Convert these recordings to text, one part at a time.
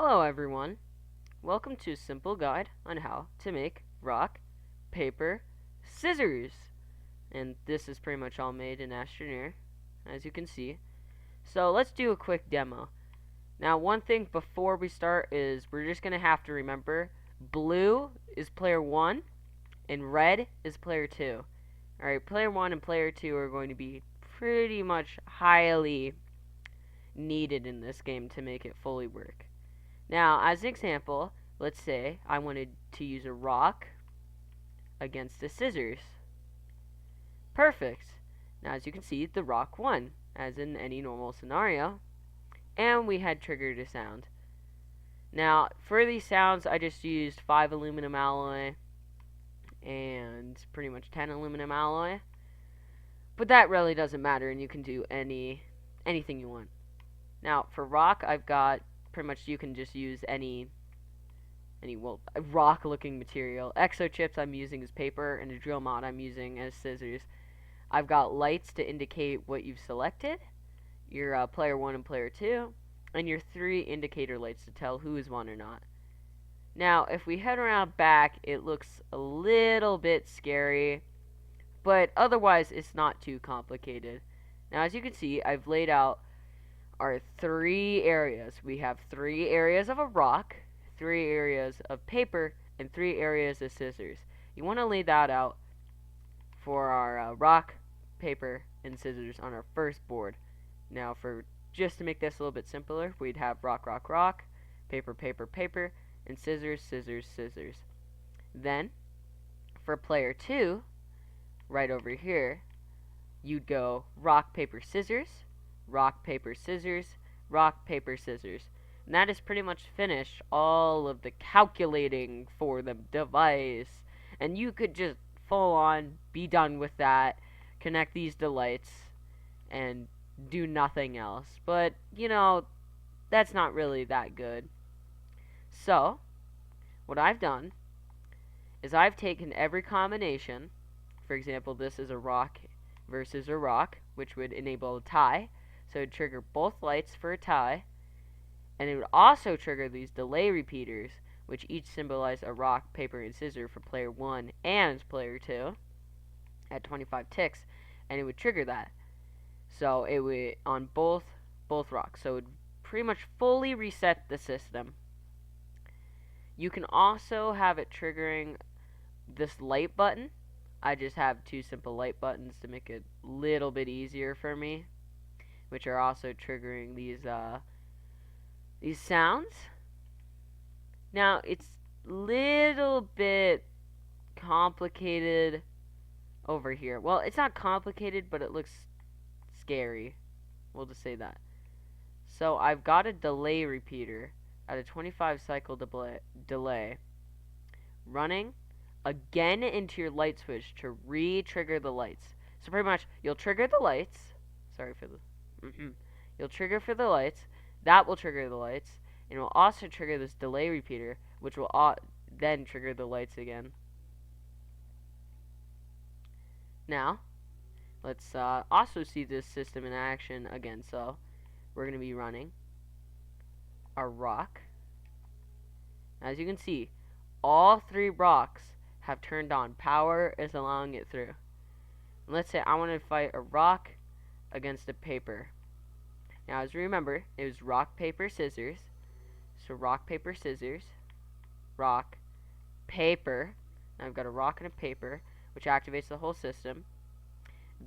Hello everyone, welcome to a simple guide on how to make rock, paper, scissors. And this is pretty much all made in Astroneer, as you can see. So let's do a quick demo. Now one thing before we start is we're just going to have to remember blue is player 1 and red is player 2. Alright, player 1 and player 2 are going to be pretty much highly needed in this game to make it fully work. Now, as an example, let's say I wanted to use a rock against the scissors. Perfect. Now, as you can see, the rock won, as in any normal scenario, and we had triggered a sound. Now, for these sounds, I just used 5 aluminum alloy and pretty much 10 aluminum alloy, but that really doesn't matter, and you can do anything you want. Now, for rock, I've got pretty much you can just use any rock looking material. Exo chips I'm using as paper, and a drill mod I'm using as scissors. I've got lights to indicate what you've selected, your player 1 and player 2, and your 3 indicator lights to tell who is won or not. Now, if we head around back, it looks a little bit scary, but otherwise it's not too complicated. Now, as you can see, I've laid out our 3 areas. We have 3 areas of a rock, 3 areas of paper, and 3 areas of scissors. You want to lay that out for our rock, paper, and scissors on our first board. Now, just to make this a little bit simpler, we'd have rock, rock, rock, paper, paper, paper, and scissors, scissors, scissors. Then, for player 2, right over here, you'd go rock, paper, scissors, rock, paper, scissors, rock, paper, scissors. And that is pretty much finished all of the calculating for the device. And you could just full on be done with that, connect these to lights, and do nothing else. But, that's not really that good. So, what I've done is I've taken every combination. For example, this is a rock versus a rock, which would enable a tie. So it would trigger both lights for a tie, and it would also trigger these delay repeaters, which each symbolize a rock, paper, and scissor for player 1 and player 2 at 25 ticks, and it would trigger that. So it would on both rocks. So it would pretty much fully reset the system. You can also have it triggering this light button. I just have 2 simple light buttons to make it a little bit easier for me, which are also triggering these sounds. Now, it's a little bit complicated over here. Well, it's not complicated, but it looks scary. We'll just say that. So, I've got a delay repeater at a 25 cycle delay running again into your light switch to re-trigger the lights. So, pretty much, you'll trigger the lights. Sorry for the... You'll trigger for the lights. That will trigger the lights. And it will also trigger this delay repeater, which will then trigger the lights again. Now, let's also see this system in action again. So, we're going to be running our rock. As you can see, all 3 rocks have turned on. Power is allowing it through. Let's say I want to fight a rock against a paper. Now, as you remember, it was rock, paper, scissors. So, rock, paper, scissors. Rock, paper. Now, I've got a rock and a paper, which activates the whole system.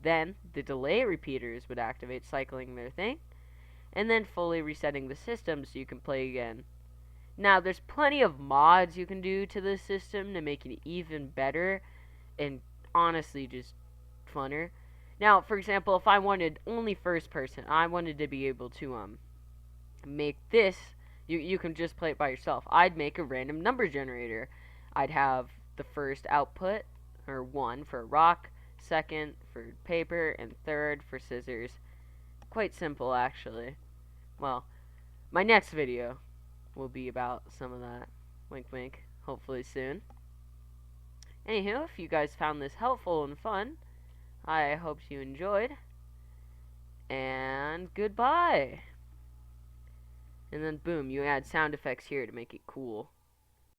Then, the delay repeaters would activate, cycling their thing. And then fully resetting the system so you can play again. Now, there's plenty of mods you can do to this system to make it even better. And honestly, just funner. Now, for example, if I wanted only first person, I wanted to be able to make this, you can just play it by yourself. I'd make a random number generator. I'd have the first output, or 1 for rock, second for paper, and third for scissors. Quite simple, actually. Well, my next video will be about some of that. Wink, wink. Hopefully soon. Anywho, if you guys found this helpful and fun, I hope you enjoyed, and goodbye. And then boom, you add sound effects here to make it cool.